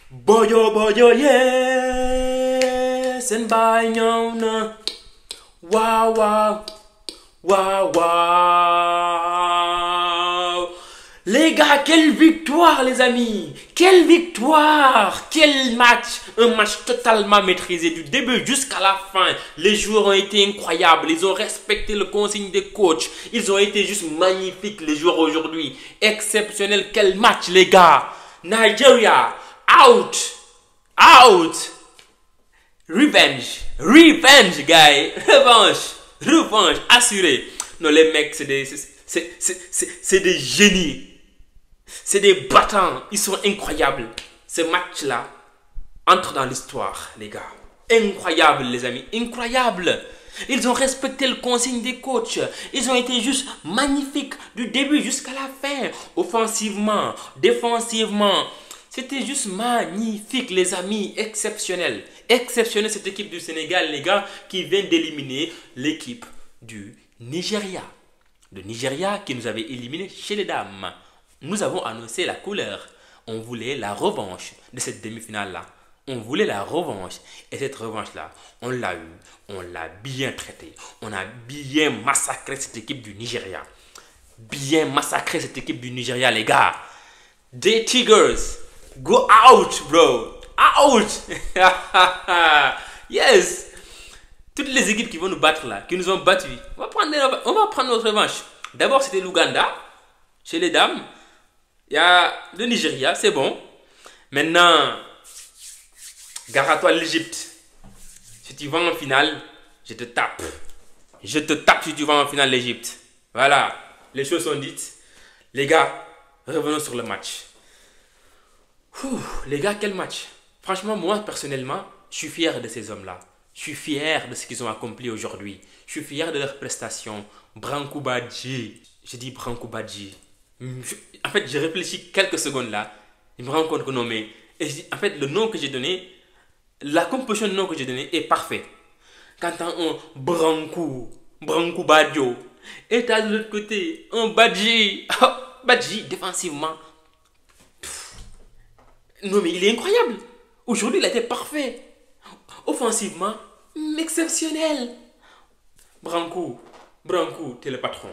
Boyo boyo yes and by now wow wow wow wow. Les gars, quelle victoire les amis, quelle victoire, quel match, un match totalement maîtrisé du début jusqu'à la fin. Les joueurs ont été incroyables, ils ont respecté le consigne des coachs, ils ont été juste magnifiques les joueurs aujourd'hui, exceptionnel. Quel match les gars. Nigeria out, out, revenge, revenge guys, revanche assurée. Non, les mecs c'est des génies. C'est des battants, ils sont incroyables. Ce match-là entre dans l'histoire, les gars. Incroyable, les amis, incroyable. Ils ont respecté le consigne des coachs. Ils ont été juste magnifiques du début jusqu'à la fin. Offensivement, défensivement. C'était juste magnifique, les amis, exceptionnel. Exceptionnel cette équipe du Sénégal, les gars, qui vient d'éliminer l'équipe du Nigeria. Le Nigeria qui nous avait éliminés chez les dames. Nous avons annoncé la couleur. On voulait la revanche de cette demi-finale-là. On voulait la revanche. Et cette revanche-là, on l'a eu. On l'a bien traité. On a bien massacré cette équipe du Nigeria. Bien massacré cette équipe du Nigeria, les gars. Des Tigers, go out, bro. Out. Yes. Toutes les équipes qui vont nous battre là, qui nous ont battus, on va prendre notre revanche. D'abord, c'était l'Ouganda, chez les dames. Il y a le Nigeria, c'est bon. Maintenant, gare à toi l'Égypte. Si tu vas en finale, je te tape. Je te tape si tu vas en finale l'Égypte. Voilà, les choses sont dites. Les gars, revenons sur le match. Les gars, quel match. Franchement, moi, personnellement, je suis fier de ces hommes-là. Je suis fier de ce qu'ils ont accompli aujourd'hui. Je suis fier de leurs prestations. Branco Badji. Je dis Branco Badji. En fait, j'ai réfléchi quelques secondes là. Je me rends compte que non, mais... En fait, le nom que j'ai donné, la composition de nom que j'ai donné est parfait. Quand tu as un Branco Badjo, et tu as de l'autre côté un Badji. Badji, défensivement. Non, mais il est incroyable. Aujourd'hui, il a été parfait. Offensivement, exceptionnel. Branco, t'es le patron.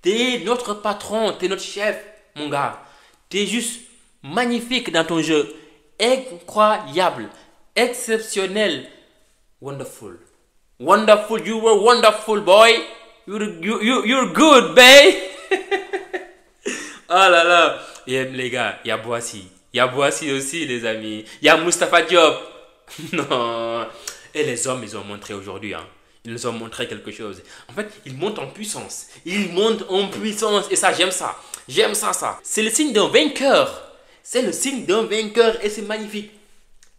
T'es notre patron, t'es notre chef, mon gars. T'es juste magnifique dans ton jeu. Incroyable, exceptionnel. Wonderful. Wonderful, you were wonderful, boy. You're good, babe. Oh là là. Et les gars, il y a Boissy. Il y a Boissy aussi, les amis. Il y a Moustapha Diop. Non. Et les hommes, ils ont montré aujourd'hui, hein. Ils nous ont montré quelque chose. En fait, ils montent en puissance. Ils montent en puissance. Et ça, j'aime ça. J'aime ça, ça. C'est le signe d'un vainqueur. C'est le signe d'un vainqueur. Et c'est magnifique.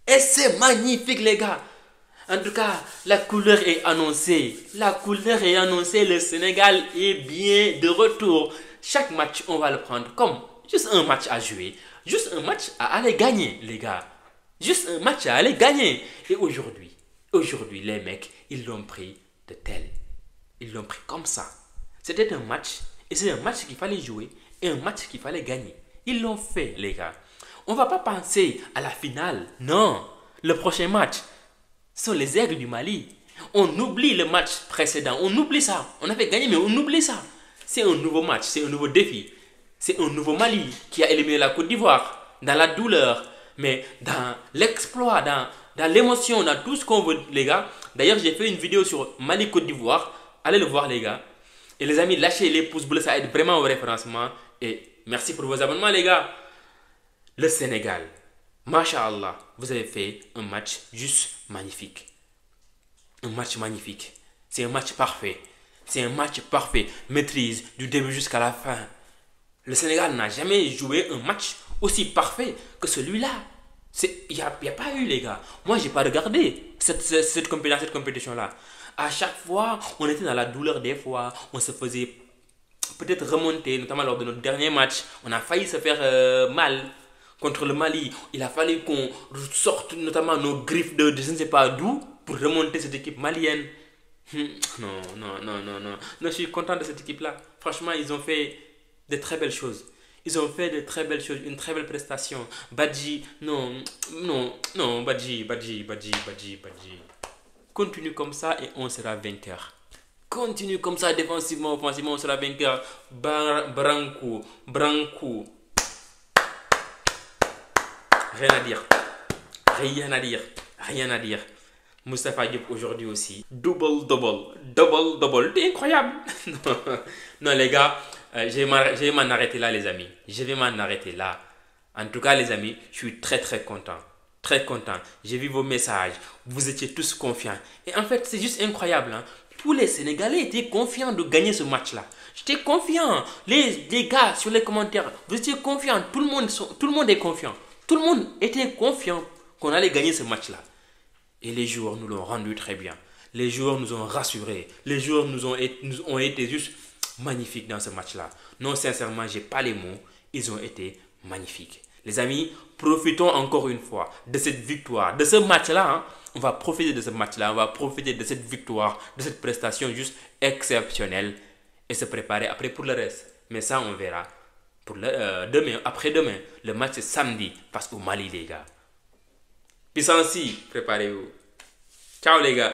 Et c'est magnifique, les gars. En tout cas, la couleur est annoncée. La couleur est annoncée. Le Sénégal est bien de retour. Chaque match, on va le prendre comme juste un match à jouer. Juste un match à aller gagner, les gars. Juste un match à aller gagner. Et aujourd'hui, les mecs, ils l'ont pris de tel. Ils l'ont pris comme ça. C'était un match. Et c'est un match qu'il fallait jouer. Et un match qu'il fallait gagner. Ils l'ont fait, les gars. On ne va pas penser à la finale. Non. Le prochain match, ce sont les Aigles du Mali. On oublie le match précédent. On oublie ça. On avait gagné, mais on oublie ça. C'est un nouveau match. C'est un nouveau défi. C'est un nouveau Mali qui a éliminé la Côte d'Ivoire. Dans la douleur. Mais dans l'exploit, dans l'émotion, dans tout ce qu'on veut, les gars. D'ailleurs, j'ai fait une vidéo sur Mali-Côte d'Ivoire. Allez le voir, les gars. Et les amis, lâchez les pouces bleus, ça aide vraiment au référencement. Et merci pour vos abonnements, les gars. Le Sénégal, Masha'Allah, vous avez fait un match juste magnifique. Un match magnifique. C'est un match parfait. C'est un match parfait. Maîtrise du début jusqu'à la fin. Le Sénégal n'a jamais joué un match aussi parfait que celui-là. Il n'y a pas eu, les gars. Moi, je n'ai pas regardé cette compétition-là. À chaque fois, on était dans la douleur des fois. On se faisait peut-être remonter, notamment lors de notre dernier match. On a failli se faire mal contre le Mali. Il a fallu qu'on sorte notamment nos griffes de je ne sais pas d'où pour remonter cette équipe malienne. Non, je suis content de cette équipe-là. Franchement, ils ont fait de très belles choses. Ils ont fait de très belles choses, une très belle prestation. Badji, non, non, non, Badji. Continue comme ça et on sera vainqueur. Continue comme ça défensivement, offensivement, on sera vainqueur. Branco. Rien à dire. Rien à dire. Rien à dire. Moustapha Diop aujourd'hui aussi. Double. C'est incroyable. Non, non, les gars, je vais m'en arrêter là, les amis. Je vais m'en arrêter là. En tout cas, les amis, je suis très très content. Très content. J'ai vu vos messages. Vous étiez tous confiants. Et en fait, c'est juste incroyable. Hein. Tous les Sénégalais étaient confiants de gagner ce match-là. J'étais confiant. Les gars sur les commentaires, vous étiez confiants. Tout le monde est confiant. Tout le monde était confiant qu'on allait gagner ce match-là. Et les joueurs nous l'ont rendu très bien. Les joueurs nous ont rassurés. Les joueurs nous ont été juste magnifiques dans ce match-là. Non, sincèrement, je n'ai pas les mots. Ils ont été magnifiques. Les amis, profitons encore une fois de cette victoire, de ce match-là. Hein. On va profiter de ce match-là. On va profiter de cette victoire, de cette prestation juste exceptionnelle et se préparer après pour le reste. Mais ça, on verra. Pour demain, après-demain, le match c'est samedi face au Mali, les gars. Puissance, préparez-vous. Ciao les gars.